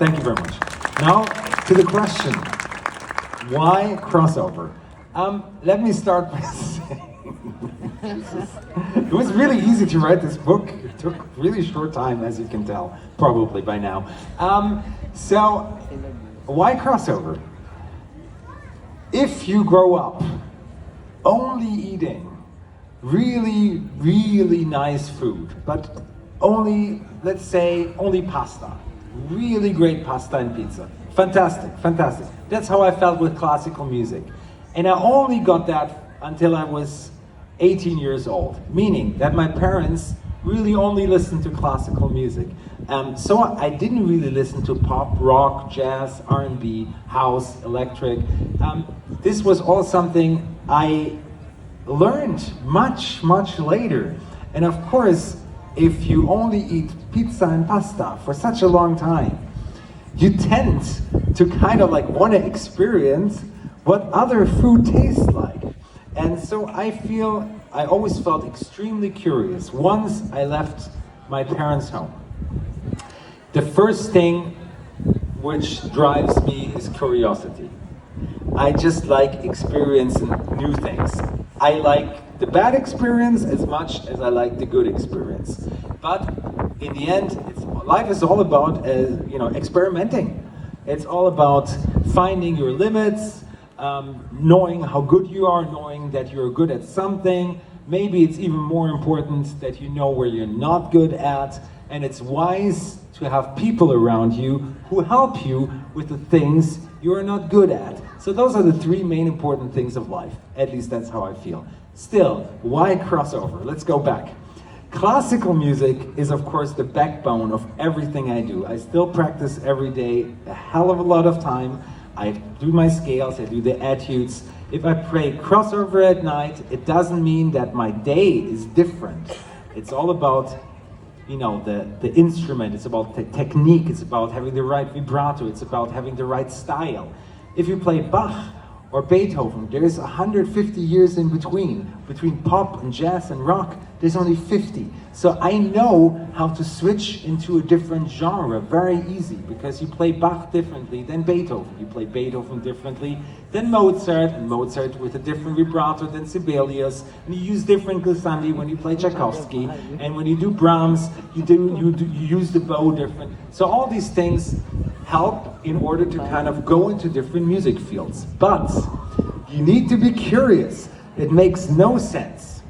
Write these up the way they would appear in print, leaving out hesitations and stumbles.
Thank you very much. Now, to the question, why crossover? Let me start by saying, it was really easy to write this book. It took really short time, as you can tell, probably by now. So, why crossover? If you grow up only eating really, really nice food, but only, let's say, only pasta, really great pasta and pizza, fantastic, fantastic. That's how I felt with classical music. And I only got that until I was 18 years old, meaning that my parents really only listened to classical music. So I didn't really listen to pop, rock, jazz, R&B, house, electric. This was all something I learned much, much later. And of course, if you only eat pizza and pasta for such a long time, you tend to kind of like want to experience what other food tastes like. And so I always felt extremely curious once I left my parents' home. The first thing which drives me is curiosity. I just like experiencing new things. I like the bad experience as much as I like the good experience. But in the end, life is all about experimenting. It's all about finding your limits, knowing how good you are, knowing that you're good at something. Maybe it's even more important that you know where you're not good at, and it's wise to have people around you who help you with the things you are not good at. So those are the three main important things of life. At least that's how I feel. Still, why crossover? Let's go back. Classical music is, of course, the backbone of everything I do. I still practice every day, a hell of a lot of time. I do my scales, I do the etudes. If I play crossover at night, it doesn't mean that my day is different. It's all about, the instrument, it's about the technique, it's about having the right vibrato, it's about having the right style. If you play Bach or Beethoven, there's 150 years in between pop and jazz and rock. There's only 50. So I know how to switch into a different genre very easy, because you play Bach differently than Beethoven. You play Beethoven differently than Mozart, and Mozart with a different vibrato than Sibelius. And you use different glissandi when you play Tchaikovsky. And when you do Brahms, you use the bow different. So all these things help in order to kind of go into different music fields. But you need to be curious. It makes no sense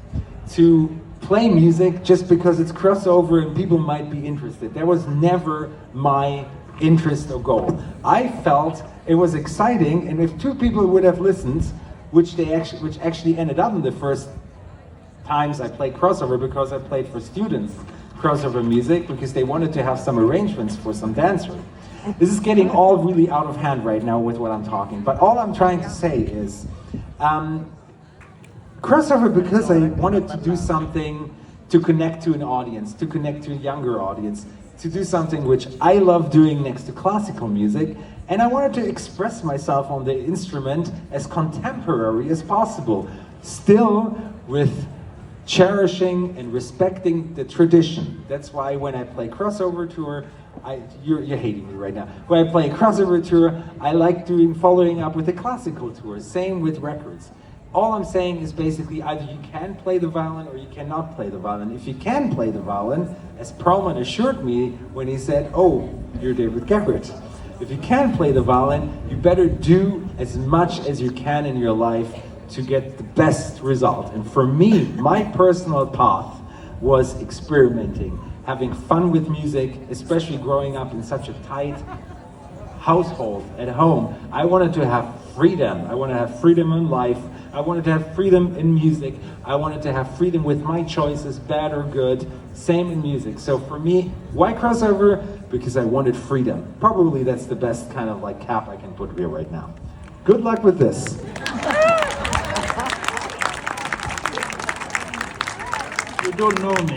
to play music just because it's crossover and people might be interested. That was never my interest or goal. I felt it was exciting, and if two people would have listened, which actually ended up in the first times I played crossover, because I played for students crossover music because they wanted to have some arrangements for some dancers. This is getting all really out of hand right now with what I'm talking, but all I'm trying to say is crossover, because I wanted to do something to connect to an audience, to connect to a younger audience, to do something which I love doing next to classical music, and I wanted to express myself on the instrument as contemporary as possible, still with cherishing and respecting the tradition. That's why when I play crossover tour, you're hating me right now. When I play a crossover tour, I like following up with a classical tour, same with records. All I'm saying is basically either you can play the violin or you cannot play the violin. If you can play the violin, as Perlman assured me when he said, "Oh, you're David Garrett." If you can play the violin, you better do as much as you can in your life to get the best result. And for me, my personal path was experimenting, having fun with music, especially growing up in such a tight household at home. I wanted to have freedom. I wanted to have freedom in life. I wanted to have freedom in music. I wanted to have freedom with my choices, bad or good. Same in music. So for me, why crossover? Because I wanted freedom. Probably that's the best kind of cap I can put here right now. Good luck with this. You don't know me.